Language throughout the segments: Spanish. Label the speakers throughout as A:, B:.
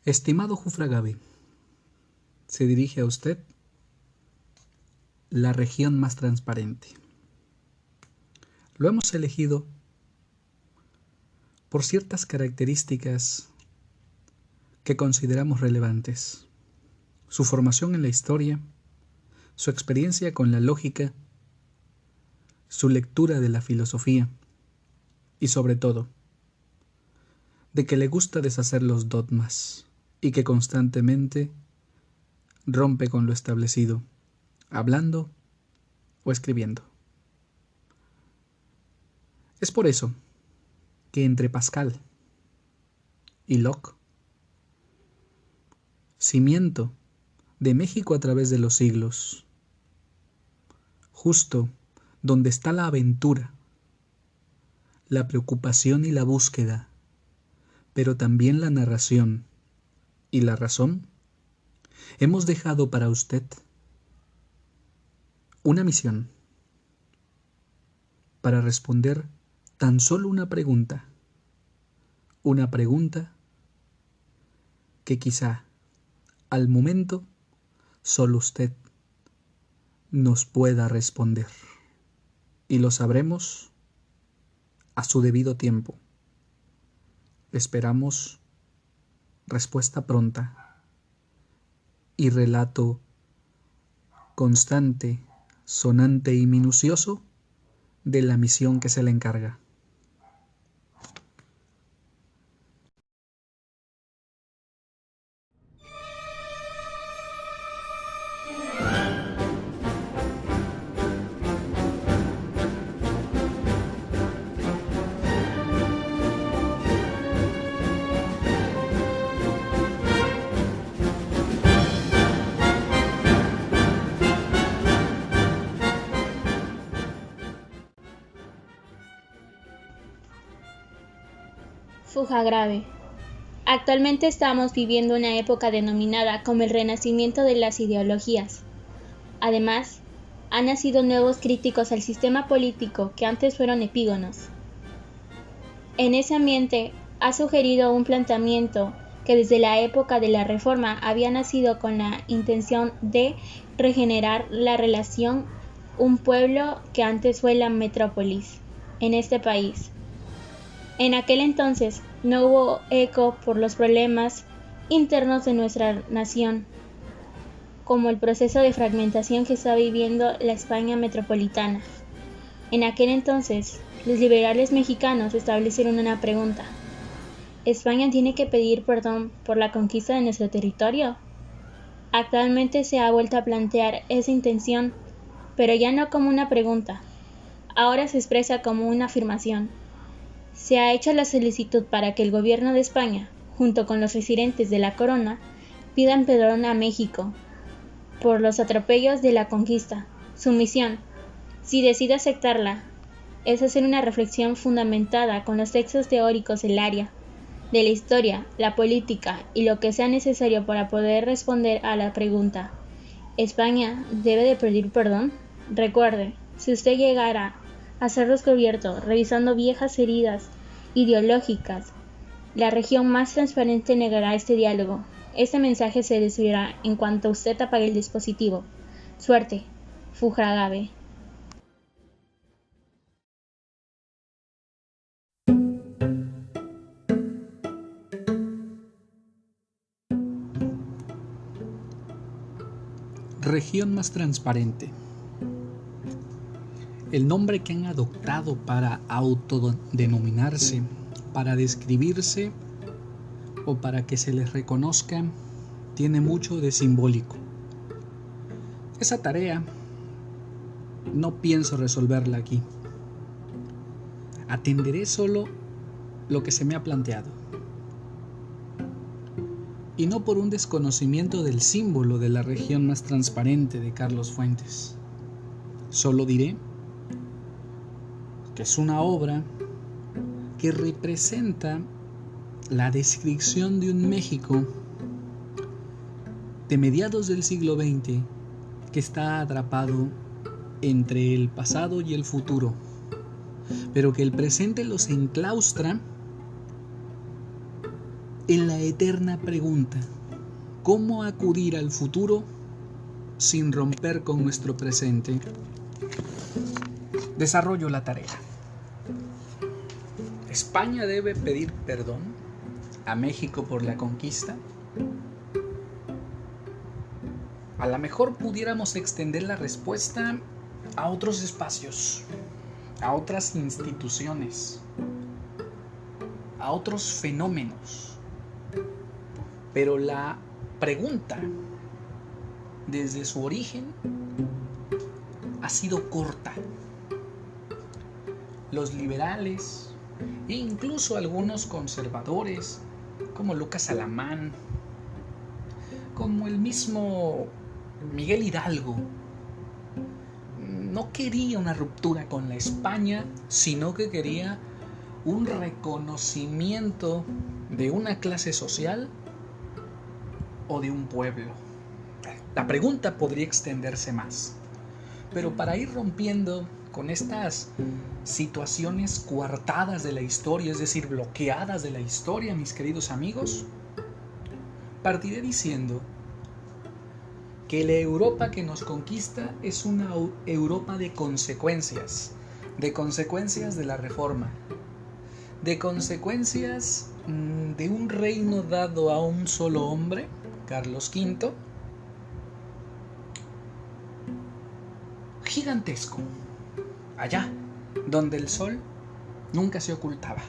A: Estimado Jufragabe, se dirige a usted la región más transparente. Lo hemos elegido por ciertas características que consideramos relevantes. Su formación en la historia, su experiencia con la lógica, su lectura de la filosofía y sobre todo, de que le gusta deshacer los dogmas y que constantemente rompe con lo establecido, hablando o escribiendo. Es por eso que entre Pascal y Locke, cimiento de México a través de los siglos, justo donde está la aventura, la preocupación y la búsqueda, pero también la narración y la razón, hemos dejado para usted una misión para responder tan solo una pregunta que quizá al momento solo usted nos pueda responder, y lo sabremos a su debido tiempo. Esperamos respuesta pronta y relato constante, sonante y minucioso de la misión que se le encarga.
B: Fuga grave. Actualmente estamos viviendo una época denominada como el renacimiento de las ideologías. Además, han nacido nuevos críticos al sistema político que antes fueron epígonos. En ese ambiente ha sugerido un planteamiento que desde la época de la Reforma había nacido con la intención de regenerar la relación un pueblo que antes fue la metrópolis en este país. En aquel entonces no hubo eco por los problemas internos de nuestra nación, como el proceso de fragmentación que está viviendo la España metropolitana. En aquel entonces, los liberales mexicanos establecieron una pregunta: ¿España tiene que pedir perdón por la conquista de nuestro territorio? Actualmente se ha vuelto a plantear esa intención, pero ya no como una pregunta, ahora se expresa como una afirmación. Se ha hecho la solicitud para que el gobierno de España, junto con los residentes de la corona, pidan perdón a México por los atropellos de la conquista. Su misión, si decide aceptarla, es hacer una reflexión fundamentada con los textos teóricos del área, de la historia, la política y lo que sea necesario para poder responder a la pregunta: ¿España debe de pedir perdón? Recuerde, si usted llegara a ser descubierto revisando viejas heridas ideológicas, la región más transparente negará este diálogo. Este mensaje se decidirá en cuanto usted apague el dispositivo. Suerte, Fugragabe.
A: Región más transparente. El nombre que han adoptado para autodenominarse, para describirse o para que se les reconozca, tiene mucho de simbólico. Esa tarea no pienso resolverla aquí. Atenderé solo lo que se me ha planteado. Y no por un desconocimiento del símbolo de la región más transparente de Carlos Fuentes. Solo diré que es una obra que representa la descripción de un México de mediados del siglo XX que está atrapado entre el pasado y el futuro, pero que el presente los enclaustra en la eterna pregunta: ¿cómo acudir al futuro sin romper con nuestro presente? Desarrollo la tarea. ¿España debe pedir perdón a México por la conquista? A lo mejor pudiéramos extender la respuesta a otros espacios, a otras instituciones, a otros fenómenos. Pero la pregunta, desde su origen, ha sido corta. Los liberales e incluso algunos conservadores, como Lucas Alamán, como el mismo Miguel Hidalgo, no quería una ruptura con la España, sino que quería un reconocimiento de una clase social o de un pueblo. La pregunta podría extenderse más, pero para ir rompiendo con estas situaciones coartadas de la historia, es decir, bloqueadas de la historia, mis queridos amigos, partiré diciendo que la Europa que nos conquista es una Europa de consecuencias de la Reforma, de consecuencias de un reino dado a un solo hombre, Carlos V, gigantesco, allá donde el sol nunca se ocultaba.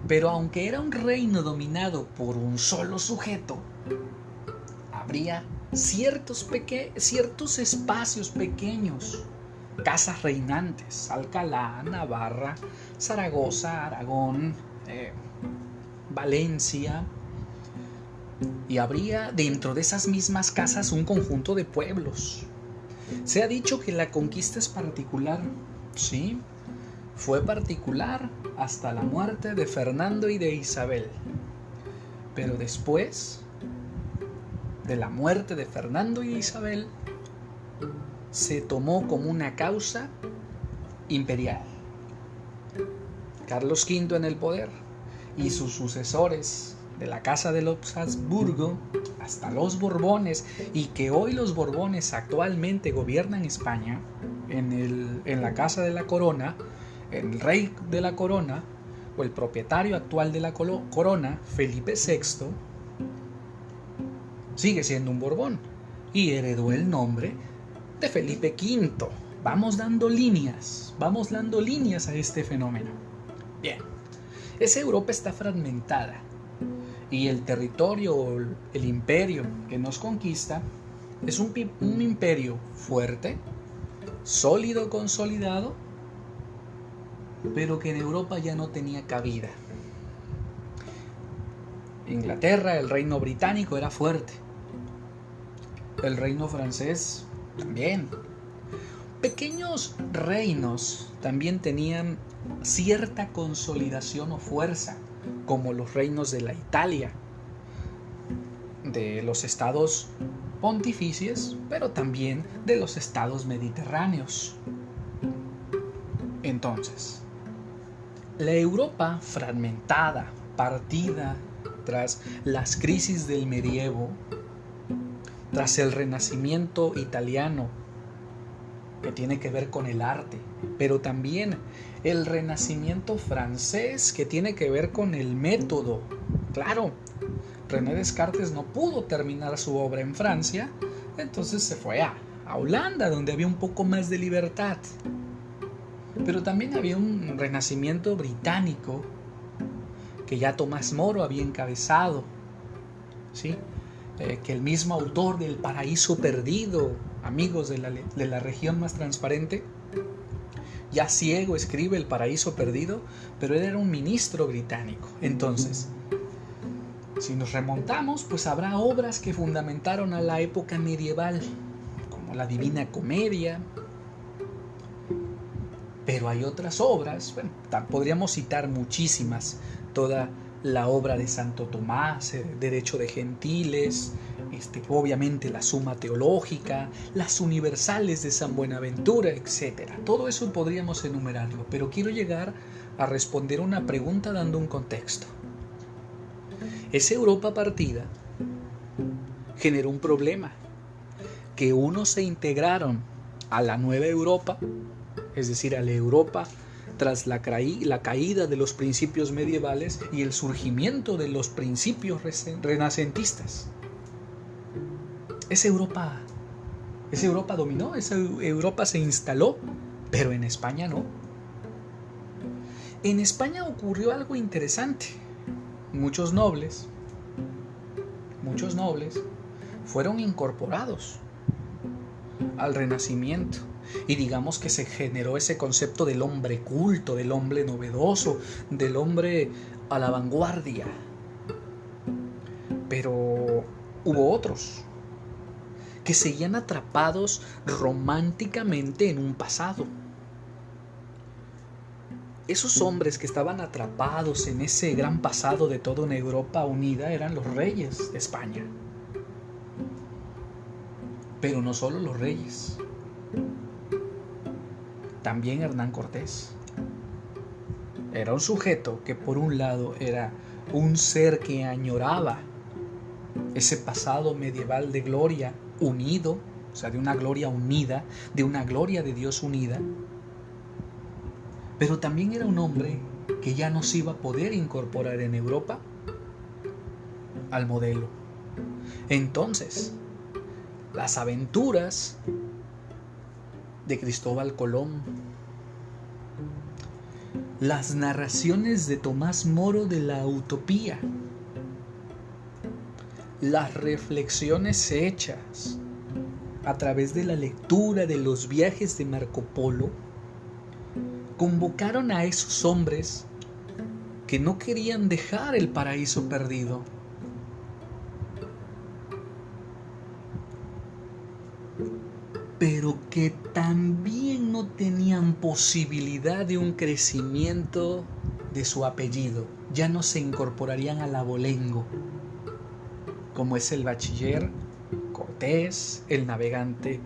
A: Pero aunque era un reino dominado por un solo sujeto, habría ciertos espacios pequeños, casas reinantes: Alcalá, Navarra, Zaragoza, Aragón, Valencia. Y habría dentro de esas mismas casas un conjunto de pueblos. Se ha dicho que la conquista es particular. Sí, fue particular hasta la muerte de Fernando y de Isabel. Pero después de la muerte de Fernando y Isabel, se tomó como una causa imperial. Carlos V en el poder y sus sucesores de la Casa de los Habsburgo hasta los Borbones, y que hoy los Borbones actualmente gobiernan España en la Casa de la Corona, el rey de la Corona o el propietario actual de la Corona, Felipe VI, sigue siendo un Borbón y heredó el nombre de Felipe V. Vamos dando líneas a este fenómeno. Bien, esa Europa está fragmentada y el territorio, el imperio que nos conquista, es un imperio fuerte, sólido, consolidado, pero que en Europa ya no tenía cabida. Inglaterra, el reino británico, era fuerte. El reino francés también. Pequeños reinos también tenían cierta consolidación o fuerza, como los reinos de la Italia, de los estados pontificios, pero también de los estados mediterráneos. Entonces, la Europa fragmentada, partida tras las crisis del medievo, tras el Renacimiento italiano, que tiene que ver con el arte, pero también el Renacimiento francés, que tiene que ver con el método. Claro, René Descartes no pudo terminar su obra en Francia, entonces se fue a Holanda, donde había un poco más de libertad. Pero también había un Renacimiento británico que ya Tomás Moro había encabezado, ¿sí? Que el mismo autor del Paraíso Perdido, amigos de la región más transparente, ya ciego, escribe El Paraíso Perdido, pero él era un ministro británico. Entonces, si nos remontamos, pues habrá obras que fundamentaron a la época medieval, como la Divina Comedia, pero hay otras obras, bueno, podríamos citar muchísimas, toda la obra de Santo Tomás, Derecho de Gentiles, obviamente la Suma Teológica, las Universales de San Buenaventura, etc. Todo eso podríamos enumerarlo, pero quiero llegar a responder una pregunta dando un contexto. Esa Europa partida generó un problema, que unos se integraron a la nueva Europa, es decir, a la Europa tras la caída de los principios medievales y el surgimiento de los principios renacentistas. Esa Europa dominó, esa Europa se instaló, pero en España no. En España ocurrió algo interesante. Muchos nobles fueron incorporados al Renacimiento. Y digamos que se generó ese concepto del hombre culto, del hombre novedoso, del hombre a la vanguardia. Pero hubo otros que seguían atrapados románticamente en un pasado. Esos hombres que estaban atrapados en ese gran pasado de toda una Europa unida eran los reyes de España. Pero no solo los reyes, también Hernán Cortés. Era un sujeto que por un lado era un ser que añoraba ese pasado medieval de gloria unido, o sea, de una gloria unida, de una gloria de Dios unida, pero también era un hombre que ya no se iba a poder incorporar en Europa al modelo. Entonces, las aventuras de Cristóbal Colón, las narraciones de Tomás Moro de la utopía, las reflexiones hechas a través de la lectura de los viajes de Marco Polo, convocaron a esos hombres que no querían dejar el paraíso perdido. Pero que también no tenían posibilidad de un crecimiento de su apellido. Ya no se incorporarían al abolengo, como es el bachiller Cortés, el navegante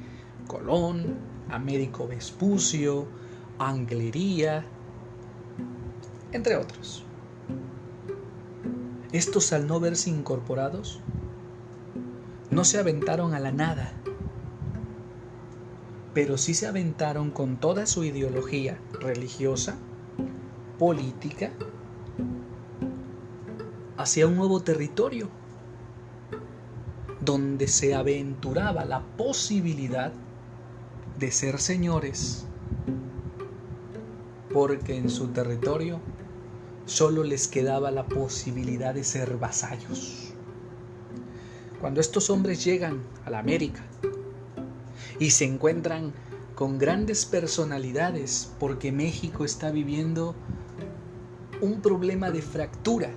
A: Colón, Américo Vespucio, Anglería, entre otros. Estos, al no verse incorporados, no se aventaron a la nada, pero sí se aventaron con toda su ideología religiosa, política, hacia un nuevo territorio, donde se aventuraba la posibilidad de ser señores, porque en su territorio solo les quedaba la posibilidad de ser vasallos. Cuando estos hombres llegan a la América y se encuentran con grandes personalidades, porque México está viviendo un problema de fractura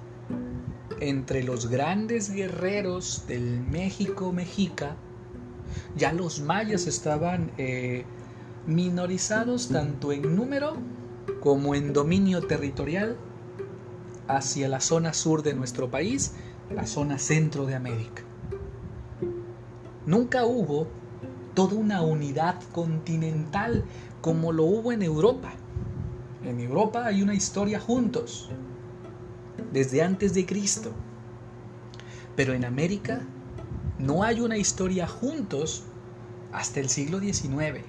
A: entre los grandes guerreros del México mexica. Ya los mayas estaban minorizados tanto en número como en dominio territorial hacia la zona sur de nuestro país, la zona centro de América. Nunca hubo toda una unidad continental como lo hubo en Europa. En Europa hay una historia juntos, desde antes de Cristo. Pero en América no hay una historia juntos hasta el siglo XIX.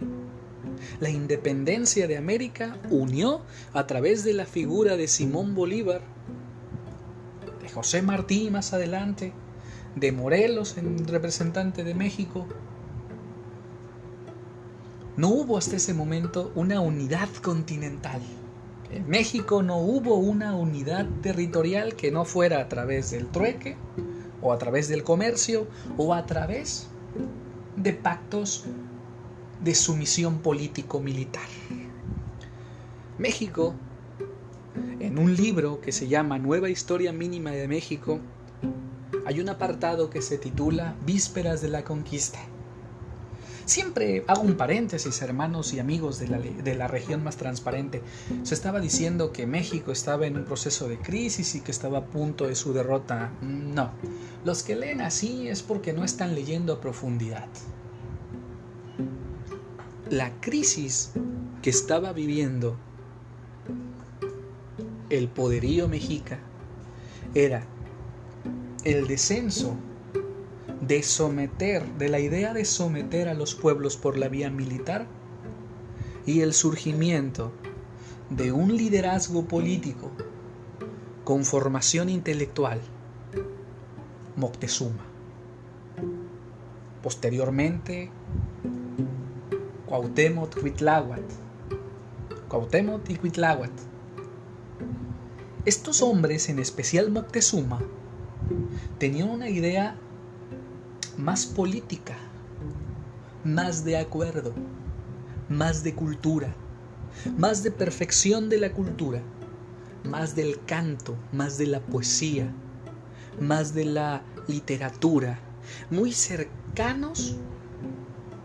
A: La independencia de América unió a través de la figura de Simón Bolívar, de José Martí más adelante, de Morelos, en representante de México. No hubo hasta ese momento una unidad continental. En México no hubo una unidad territorial que no fuera a través del trueque, o a través del comercio, o a través de pactos de sumisión político-militar. México, en un libro que se llama Nueva Historia Mínima de México, hay un apartado que se titula Vísperas de la Conquista. Siempre hago un paréntesis, hermanos y amigos de la región más transparente. Se estaba diciendo que México estaba en un proceso de crisis y que estaba a punto de su derrota. No, los que leen así es porque no están leyendo a profundidad. La crisis que estaba viviendo el poderío mexica era el descenso de la idea de someter a los pueblos por la vía militar y el surgimiento de un liderazgo político con formación intelectual, Moctezuma. Posteriormente, Cuauhtémoc y Cuitláhuac. Estos hombres, en especial Moctezuma, tenían una idea más política, más de acuerdo, más de cultura, más de perfección de la cultura, más del canto, más de la poesía, más de la literatura, muy cercanos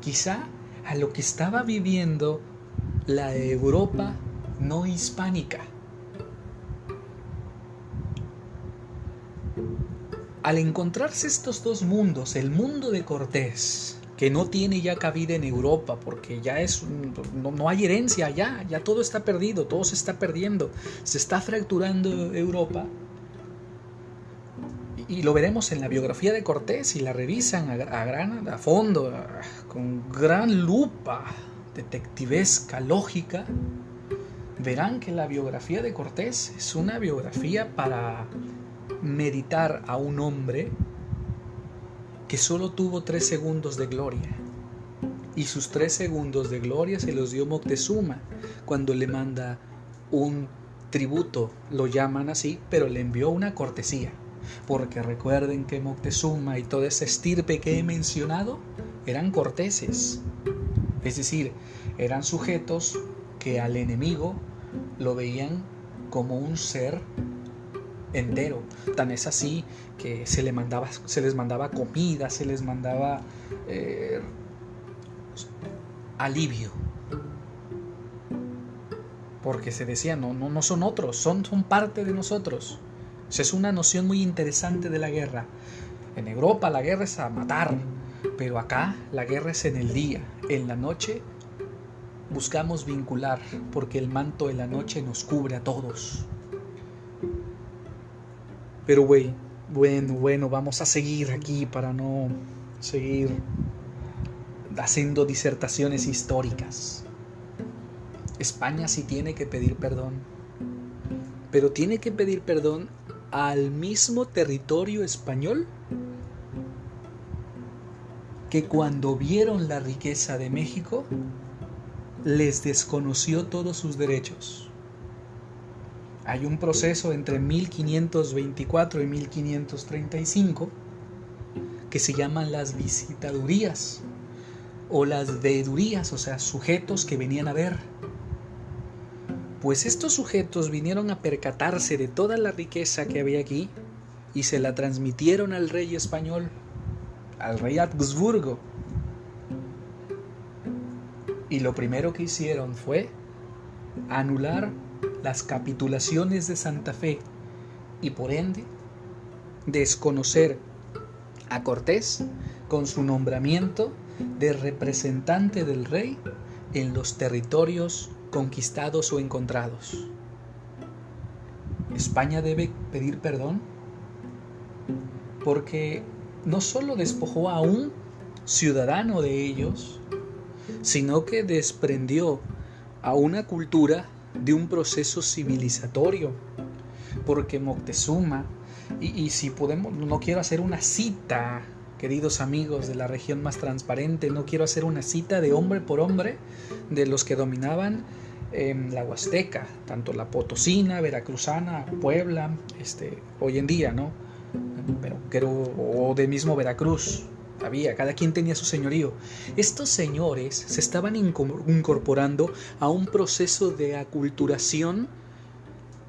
A: quizá a lo que estaba viviendo la Europa no hispánica. Al encontrarse estos dos mundos, el mundo de Cortés, que no tiene ya cabida en Europa, porque ya no hay herencia allá, ya todo está perdido, todo se está perdiendo, se está fracturando Europa, y lo veremos en la biografía de Cortés, si la revisan a fondo, con gran lupa detectivesca, lógica, verán que la biografía de Cortés es una biografía para meditar a un hombre que solo tuvo 3 segundos de gloria, y sus 3 segundos de gloria se los dio Moctezuma cuando le manda un tributo, lo llaman así, pero le envió una cortesía, porque recuerden que Moctezuma y toda esa estirpe que he mencionado eran corteses, es decir, eran sujetos que al enemigo lo veían como un ser entero. Tan es así que se les mandaba comida, se les mandaba alivio, porque se decía no son otros, son parte de nosotros. Esa es una noción muy interesante de la guerra. En Europa la guerra es a matar, pero acá la guerra es en el día. En la noche buscamos vincular, porque el manto de la noche nos cubre a todos. Pero bueno, vamos a seguir aquí para no seguir haciendo disertaciones históricas. España sí tiene que pedir perdón, pero tiene que pedir perdón al mismo territorio español que cuando vieron la riqueza de México les desconoció todos sus derechos. Hay un proceso entre 1524 y 1535 que se llaman las visitadurías o las veedurías, o sea, sujetos que venían a ver. Pues estos sujetos vinieron a percatarse de toda la riqueza que había aquí y se la transmitieron al rey español, al rey Habsburgo. Y lo primero que hicieron fue anular las capitulaciones de Santa Fe y por ende desconocer a Cortés con su nombramiento de representante del rey en los territorios conquistados o encontrados. España debe pedir perdón porque no solo despojó a un ciudadano de ellos, sino que desprendió a una cultura de un proceso civilizatorio, porque Moctezuma, y si podemos, no quiero hacer una cita, queridos amigos de la región más transparente, no quiero hacer una cita de hombre por hombre de los que dominaban la Huasteca, tanto la potosina, veracruzana, Puebla, hoy en día, ¿no? O de mismo Veracruz. Cada quien tenía su señorío. Estos señores se estaban incorporando a un proceso de aculturación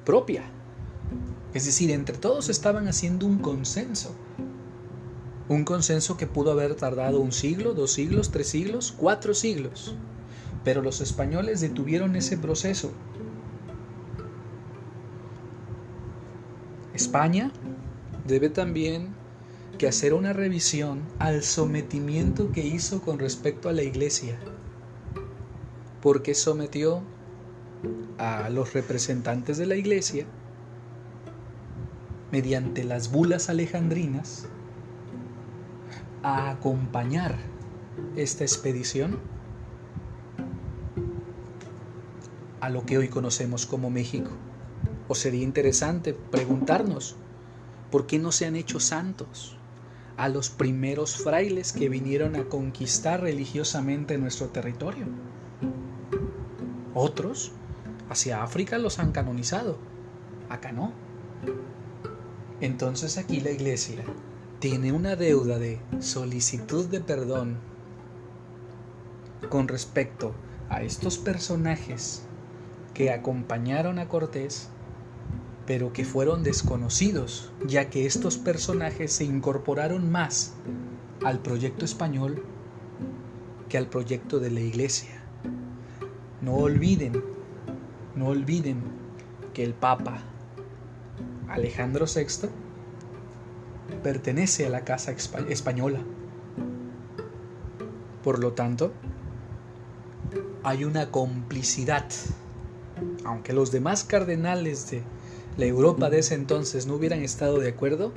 A: propia. Es decir, entre todos estaban haciendo un consenso. Un consenso que pudo haber tardado 1 siglo, 2 siglos, 3 siglos, 4 siglos. Pero los españoles detuvieron ese proceso. España debe también que hacer una revisión al sometimiento que hizo con respecto a la Iglesia. Porque sometió a los representantes de la Iglesia mediante las bulas alejandrinas a acompañar esta expedición a lo que hoy conocemos como México. O sería interesante preguntarnos, ¿por qué no se han hecho santos a los primeros frailes que vinieron a conquistar religiosamente nuestro territorio? Otros hacia África los han canonizado, acá no. Entonces aquí la Iglesia tiene una deuda de solicitud de perdón con respecto a estos personajes que acompañaron a Cortés, pero que fueron desconocidos, ya que estos personajes se incorporaron más al proyecto español que al proyecto de la Iglesia. No olviden que el Papa Alejandro VI pertenece a la casa española. Por lo tanto, hay una complicidad. Aunque los demás cardenales de la Europa de ese entonces no hubieran estado de acuerdo,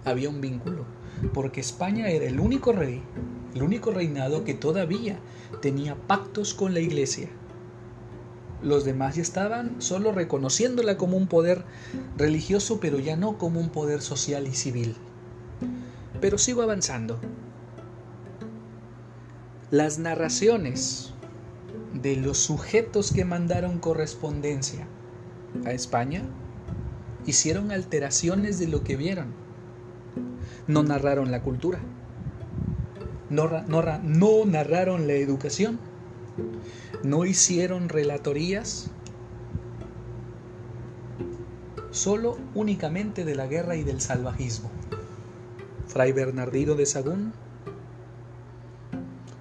A: había un vínculo, porque España era el único reinado que todavía tenía pactos con la Iglesia. Los demás ya estaban solo reconociéndola como un poder religioso, pero ya no como un poder social y civil. Pero sigo avanzando. Las narraciones de los sujetos que mandaron correspondencia a España hicieron alteraciones de lo que vieron. No narraron la cultura, no narraron la educación, no hicieron relatorías solo únicamente de la guerra y del salvajismo. Fray Bernardino de Sahagún,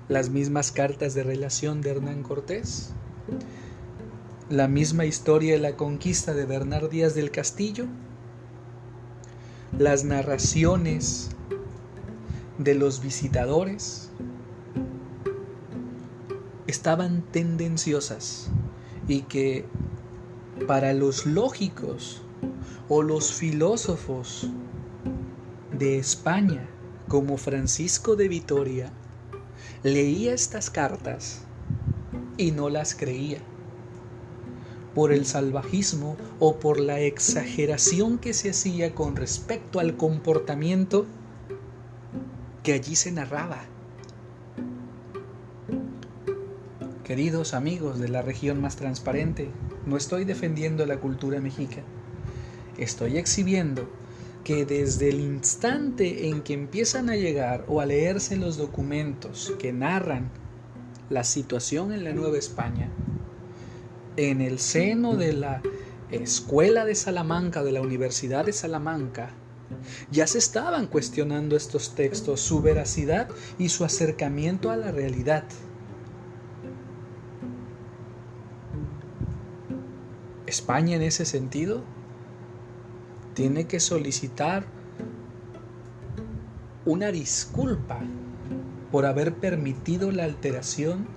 A: las mismas cartas de relación de Hernán Cortés, la misma historia de la conquista de Bernard Díaz del Castillo, las narraciones de los visitadores estaban tendenciosas, y que para los lógicos o los filósofos de España, como Francisco de Vitoria, leía estas cartas y no las creía, por el salvajismo o por la exageración que se hacía con respecto al comportamiento que allí se narraba. Queridos amigos de la región más transparente, no estoy defendiendo la cultura mexica. Estoy exhibiendo que desde el instante en que empiezan a llegar o a leerse los documentos que narran la situación en la Nueva España, en el seno de la Escuela de Salamanca, de la Universidad de Salamanca, ya se estaban cuestionando estos textos, su veracidad y su acercamiento a la realidad. España, en ese sentido, tiene que solicitar una disculpa por haber permitido la alteración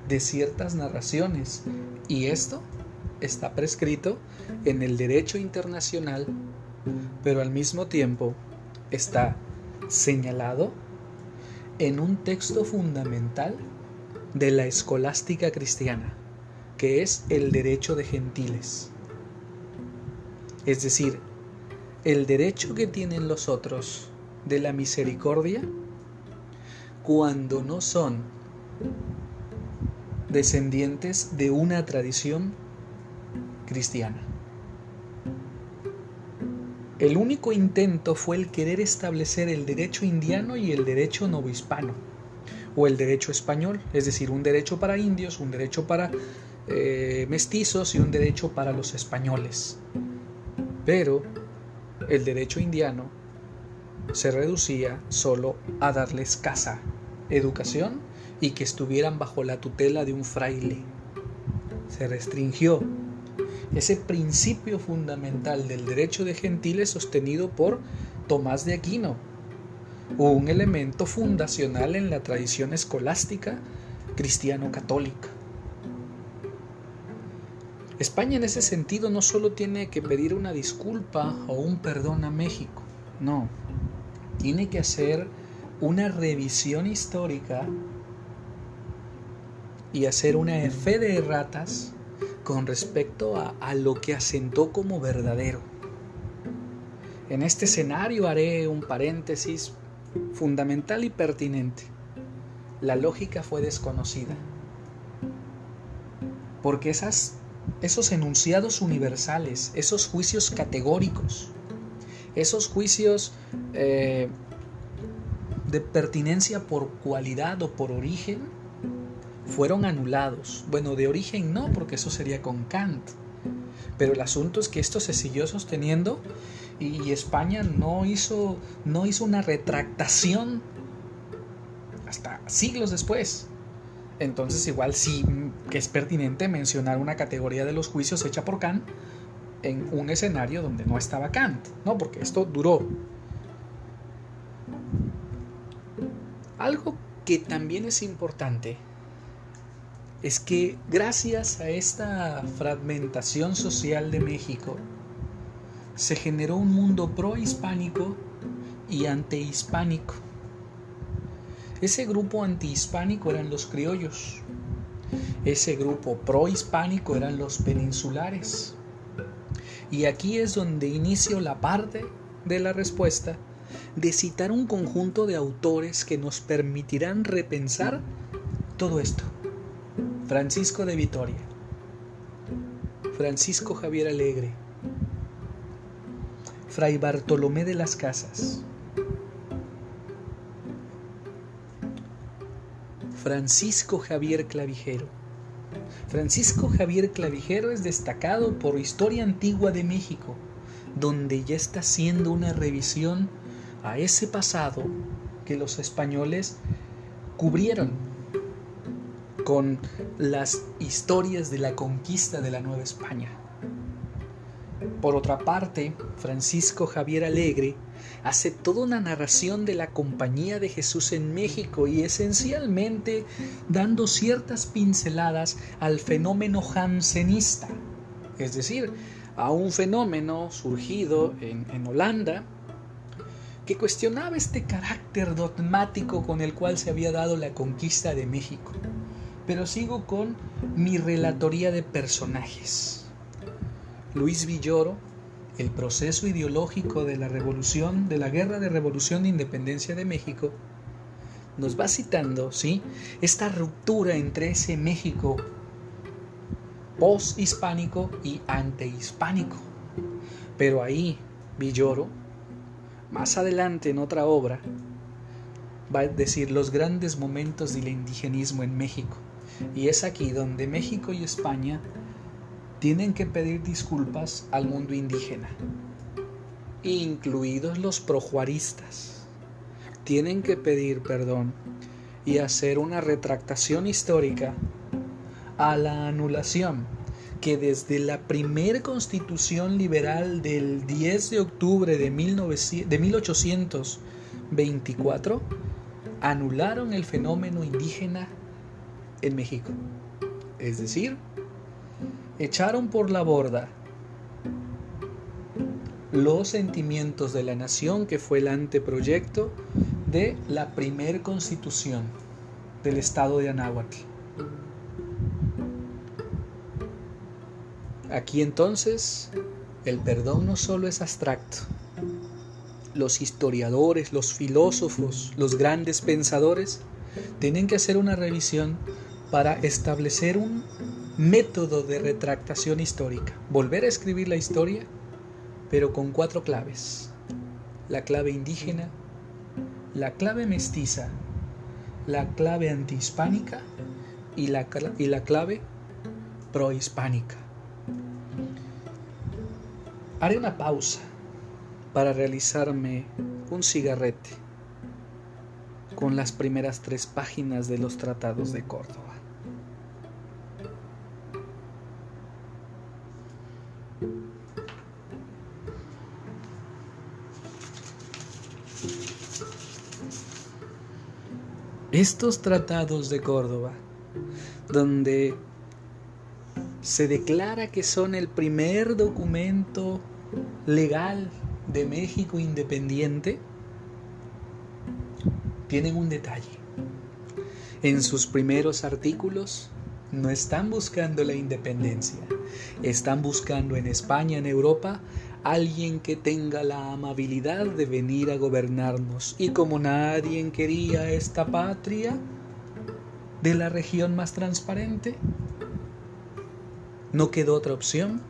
A: de ciertas narraciones, y esto está prescrito en el derecho internacional, pero al mismo tiempo está señalado en un texto fundamental de la escolástica cristiana, que es el derecho de gentiles. Es decir, el derecho que tienen los otros de la misericordia cuando no son descendientes de una tradición cristiana. El único intento fue el querer establecer el derecho indiano y el derecho novohispano, o el derecho español, es decir, un derecho para indios, un derecho para mestizos y un derecho para los españoles. Pero el derecho indiano se reducía solo a darles casa, educación y que estuvieran bajo la tutela de un fraile. Se restringió ese principio fundamental del derecho de gentiles sostenido por Tomás de Aquino, un elemento fundacional en la tradición escolástica cristiano-católica. España en ese sentido no solo tiene que pedir una disculpa o un perdón a México, no, tiene que hacer una revisión histórica y hacer una fe de erratas con respecto a lo que asentó como verdadero. En este escenario haré un paréntesis fundamental y pertinente. La lógica fue desconocida, porque esos enunciados universales, esos juicios categóricos, esos juicios de pertinencia por cualidad o por origen, fueron anulados. Bueno, de origen no, porque eso sería con Kant, pero el asunto es que esto se siguió sosteniendo y España no hizo una retractación hasta siglos después. Entonces igual sí que es pertinente mencionar una categoría de los juicios hecha por Kant en un escenario donde no estaba Kant, ¿no? Porque esto duró. Algo que también es importante es que gracias a esta fragmentación social de México se generó un mundo prohispánico y antihispánico. Ese grupo antihispánico eran los criollos, ese grupo prohispánico eran los peninsulares. Y aquí es donde inicio la parte de la respuesta de citar un conjunto de autores que nos permitirán repensar todo esto. Francisco de Vitoria, Francisco Javier Alegre, Fray Bartolomé de las Casas, Francisco Javier Clavijero. Francisco Javier Clavijero es destacado por Historia Antigua de México, donde ya está haciendo una revisión a ese pasado que los españoles cubrieron con las historias de la conquista de la Nueva España. Por otra parte, Francisco Javier Alegre hace toda una narración de la Compañía de Jesús en México y esencialmente dando ciertas pinceladas al fenómeno jansenista, es decir, a un fenómeno surgido en Holanda que cuestionaba este carácter dogmático con el cual se había dado la conquista de México. Pero sigo con mi relatoría de personajes. Luis Villoro, el proceso ideológico de la revolución, de la guerra de revolución de independencia de México, nos va citando, ¿sí?, esta ruptura entre ese México post-hispánico y antehispánico. Pero ahí Villoro, más adelante en otra obra, va a decir los grandes momentos del indigenismo en México. Y es aquí donde México y España tienen que pedir disculpas al mundo indígena, incluidos los projuaristas. Tienen que pedir perdón y hacer una retractación histórica a la anulación que desde la primer constitución liberal del 10 de octubre de 1824 anularon el fenómeno indígena en México. Es decir, echaron por la borda los sentimientos de la nación, que fue el anteproyecto de la primer constitución del estado de Anáhuac. Aquí entonces el perdón no solo es abstracto. Los historiadores, los filósofos, los grandes pensadores tienen que hacer una revisión para establecer un método de retractación histórica. Volver a escribir la historia, pero con 4 claves: la clave indígena, la clave mestiza, la clave antihispánica y la clave prohispánica. Haré una pausa para realizarme un cigarrete con las primeras 3 páginas de los Tratados de Córdoba. Estos Tratados de Córdoba, donde se declara que son el primer documento legal de México independiente, tienen un detalle. En sus primeros artículos no están buscando la independencia, están buscando en España, en Europa, alguien que tenga la amabilidad de venir a gobernarnos. Y como nadie quería esta patria de la región más transparente, no quedó otra opción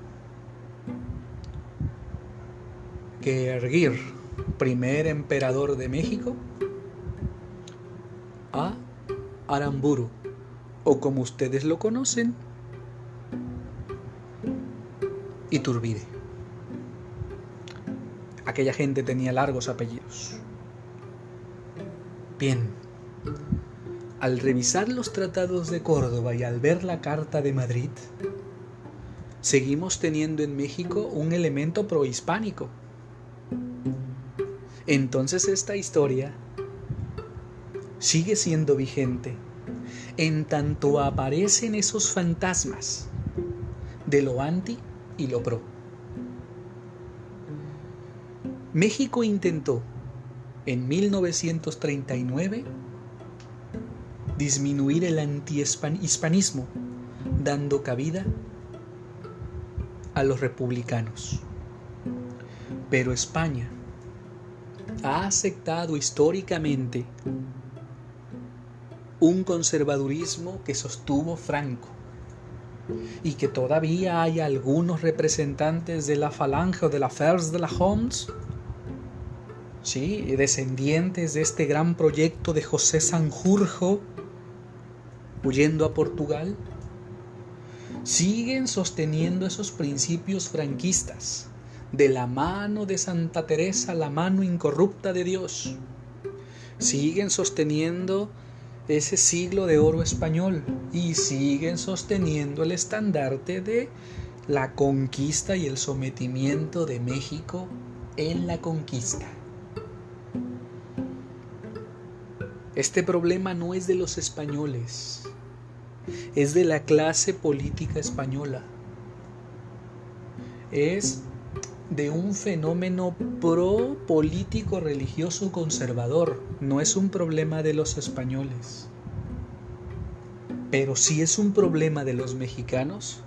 A: que erguir primer emperador de México a Aramburu, o como ustedes lo conocen, Iturbide. Aquella gente tenía largos apellidos. Bien, al revisar los Tratados de Córdoba y al ver la Carta de Madrid, seguimos teniendo en México un elemento prohispánico. Entonces esta historia sigue siendo vigente en tanto aparecen esos fantasmas de lo anti y lo pro. México intentó en 1939 disminuir el antihispanismo, dando cabida a los republicanos. Pero España ha aceptado históricamente un conservadurismo que sostuvo Franco, y que todavía hay algunos representantes de la Falange o de la Fers de la Homs, sí, descendientes de este gran proyecto de José Sanjurjo, huyendo a Portugal, siguen sosteniendo esos principios franquistas, de la mano de Santa Teresa, la mano incorrupta de Dios. Siguen sosteniendo ese siglo de oro español y siguen sosteniendo el estandarte de la conquista y el sometimiento de México en la conquista. Este problema no es de los españoles, es de la clase política española. Es de un fenómeno pro-político religioso conservador. No es un problema de los españoles. Pero sí es un problema de los mexicanos,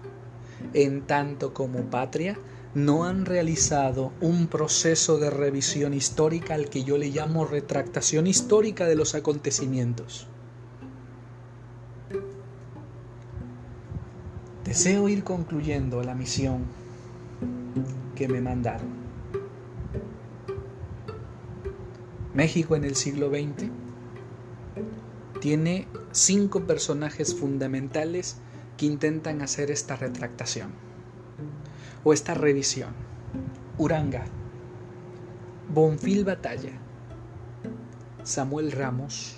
A: en tanto como patria no han realizado un proceso de revisión histórica al que yo le llamo retractación histórica de los acontecimientos. Deseo ir concluyendo la misión que me mandaron. México en el siglo XX tiene 5 personajes fundamentales que intentan hacer esta retractación o esta revisión. Uranga, Bonfil Batalla, Samuel Ramos,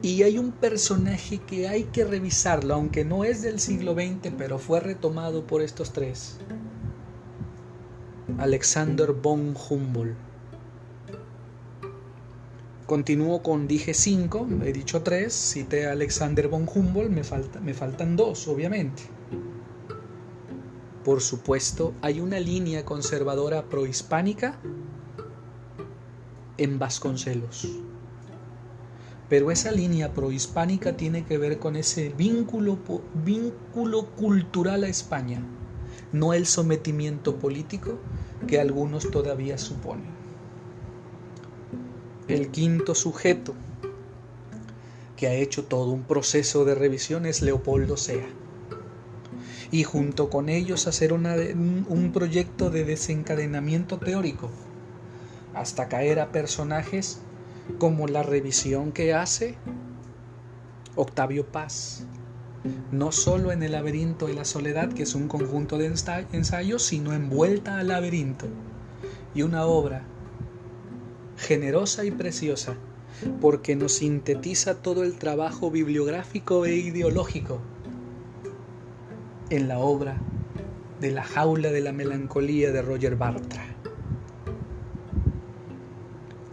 A: y hay un personaje que hay que revisarlo, aunque no es del siglo XX, pero fue retomado por estos 3. Alexander von Humboldt. Continúo con, dije 5, he dicho 3, cité a Alexander von Humboldt, me faltan 2, obviamente. Por supuesto, hay una línea conservadora prohispánica en Vasconcelos. Pero esa línea prohispánica tiene que ver con ese vínculo cultural a España, no el sometimiento político que algunos todavía suponen. El 5.º sujeto que ha hecho todo un proceso de revisión es Leopoldo Sea. Y junto con ellos hacer un proyecto de desencadenamiento teórico, hasta caer a personajes como la revisión que hace Octavio Paz, no solo en El laberinto y la soledad, que es un conjunto de ensayos, sino en Vuelta al laberinto, y una obra generosa y preciosa, porque nos sintetiza todo el trabajo bibliográfico e ideológico en la obra de La jaula de la melancolía de Roger Bartra.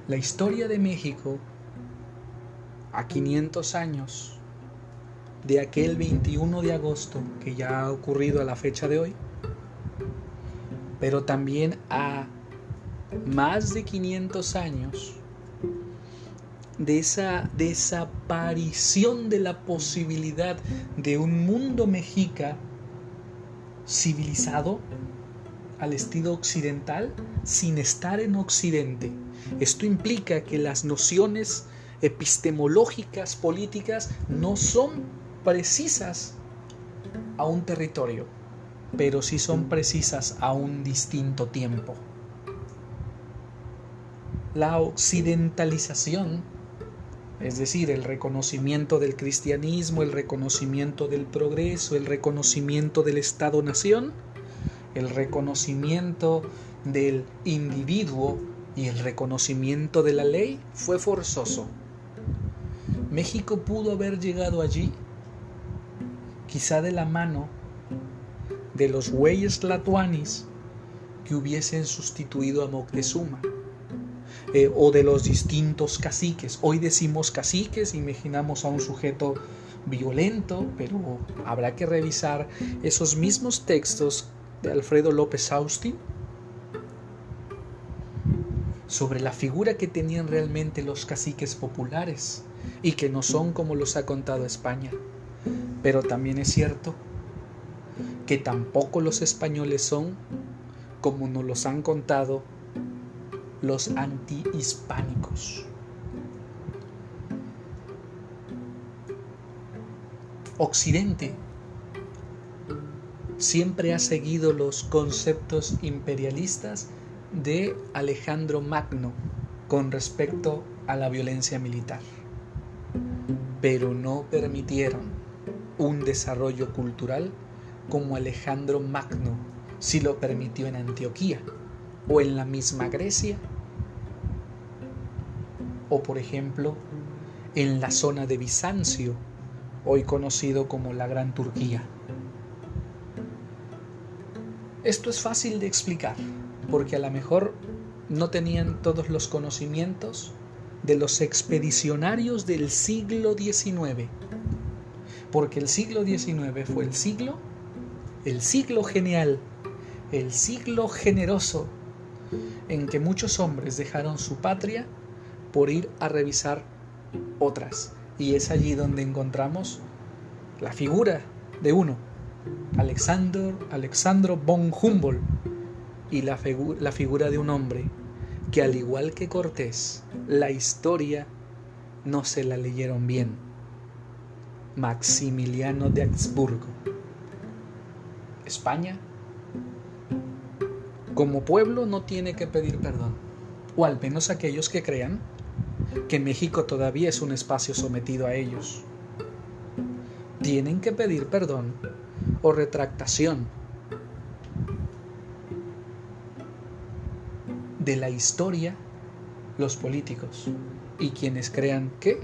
A: La historia de México a 500 años de aquel 21 de agosto que ya ha ocurrido a la fecha de hoy, pero también a más de 500 años de esa desaparición de la posibilidad de un mundo mexica civilizado al estilo occidental sin estar en Occidente. Esto implica que las nociones epistemológicas, políticas, no son precisas a un territorio, pero sí son precisas a un distinto tiempo. La occidentalización, es decir, el reconocimiento del cristianismo, el reconocimiento del progreso, el reconocimiento del Estado-nación, el reconocimiento del individuo y el reconocimiento de la ley fue forzoso. México pudo haber llegado allí, quizá de la mano de los güeyes tlatoanis que hubiesen sustituido a Moctezuma, o de los distintos caciques. Hoy decimos caciques, imaginamos a un sujeto violento, pero habrá que revisar esos mismos textos de Alfredo López Austin sobre la figura que tenían realmente los caciques populares y que no son como los ha contado España. Pero también es cierto que tampoco los españoles son como nos los han contado los antihispánicos. Occidente siempre ha seguido los conceptos imperialistas de Alejandro Magno con respecto a la violencia militar, pero no permitieron un desarrollo cultural como Alejandro Magno sí lo permitió en Antioquía, o en la misma Grecia, o por ejemplo en la zona de Bizancio, hoy conocido como la Gran Turquía. Esto es fácil de explicar, porque a lo mejor no tenían todos los conocimientos de los expedicionarios del siglo XIX, porque el siglo XIX fue el siglo genial, el siglo generoso, en que muchos hombres dejaron su patria por ir a revisar otras. Y es allí donde encontramos la figura de uno, Alexandro von Humboldt, y la figura de un hombre que, al igual que Cortés, la historia no se la leyeron bien: Maximiliano de Habsburgo. España, como pueblo, no tiene que pedir perdón, o al menos aquellos que crean que México todavía es un espacio sometido a ellos. Tienen que pedir perdón o retractación de la historia los políticos y quienes crean que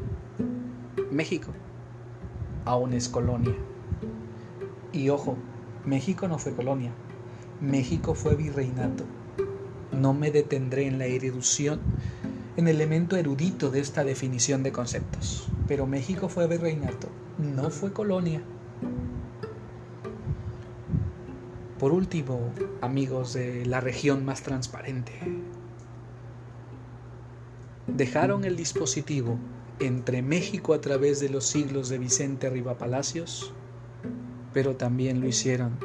A: México aún es colonia. Y ojo, México no fue colonia, México fue virreinato. No me detendré en la erudición, en el elemento erudito de esta definición de conceptos, pero México fue virreinato, no fue colonia. Por último, amigos de la región más transparente, dejaron el dispositivo entre México a través de los siglos de Vicente Riva Palacios, pero también lo hicieron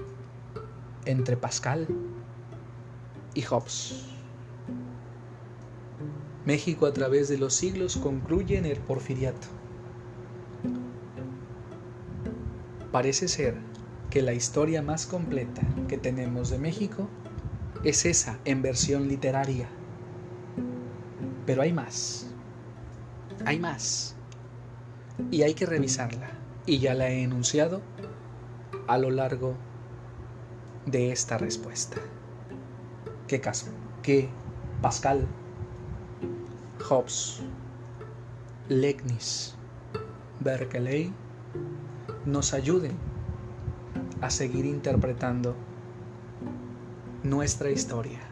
A: entre Pascal y Hobbes. México a través de los siglos concluye en el Porfiriato. Parece ser que la historia más completa que tenemos de México es esa en versión literaria. Pero hay más. Y hay que revisarla. Y ya la he enunciado a lo largo de esta respuesta. Qué Pascal, Hobbes, Leibniz, Berkeley nos ayuden a seguir interpretando nuestra historia.